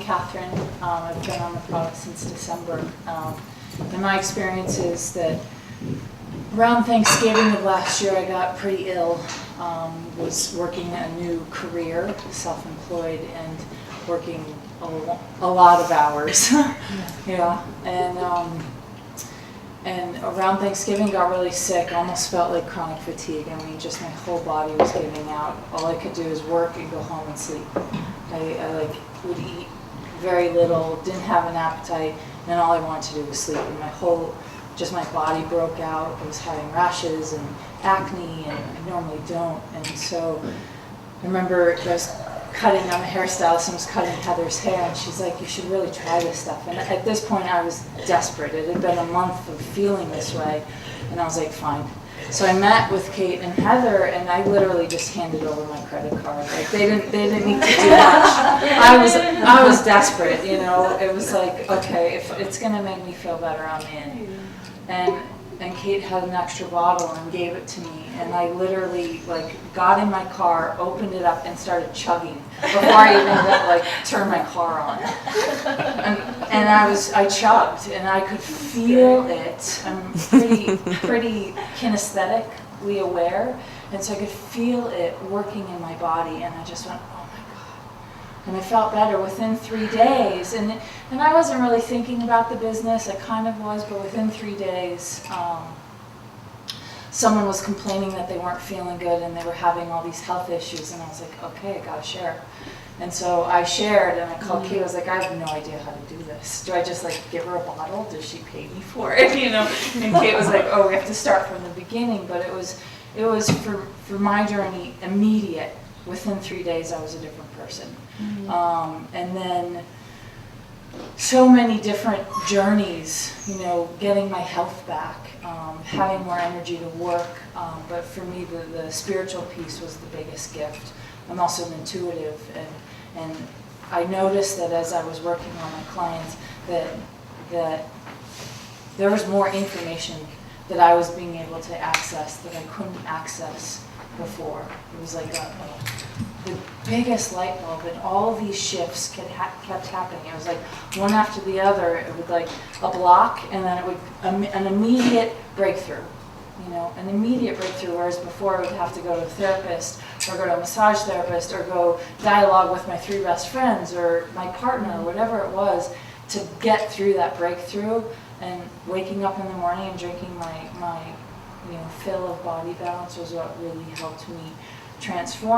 Catherine. I've been on the product since December. And my experience is that around Thanksgiving of last year, I got pretty ill. Was working a new career, self-employed, and working a lot of hours. Yeah, and around Thanksgiving got really sick, almost felt like chronic fatigue. I mean, just my whole body was giving out. All I could do is work and go home and sleep. I would eat very little, didn't have an appetite, and all I wanted to do was sleep. And my body broke out. I was having rashes and acne, and I normally don't. And so I remember I was I'm a hairstylist, and was cutting Heather's hair, and she's like, you should really try this stuff. And at this point I was desperate. It had been a month of feeling this way, and I was like, fine. So I met with Kate and Heather, and I literally just handed over my credit card. Like they didn't need to do much. I was desperate, you know. It was like, okay, if it's gonna make me feel better, I'm in. And Kate had an extra bottle and gave it to me, and I literally got in my car, opened it up, and started chugging before I even turned my car on. And I chugged, and I could feel it. I'm pretty kinesthetically aware, and so I could feel it working in my body, and I just went, oh my God. And I felt better within 3 days, and I wasn't really thinking about the business. I kind of was, but within 3 days, someone was complaining that they weren't feeling good and they were having all these health issues, and I was like, okay, I gotta share. And so I shared, and I called Kate. I was like, I have no idea how to do this. Do I just give her a bottle? Does she pay me for it? You know? And Kate was like, oh, we have to start from the beginning. But it was for my journey immediate. Within 3 days, I was a different person. And then so many different journeys, you know, getting my health back, having more energy to work. But for me, the spiritual piece was the biggest gift. I'm also an intuitive, and I noticed that as I was working on my clients, that there was more information that I was being able to access that I couldn't access before. It was like the biggest light bulb, and all of these shifts kept happening. It was like one after the other. It would a block, and then it would an immediate breakthrough. You know, an immediate breakthrough, whereas before I would have to go to a therapist, or go to a massage therapist, or go dialogue with my 3 best friends, or my partner, or whatever it was, to get through that breakthrough. And waking up in the morning and drinking my fill of Body Balance was what really helped me transform.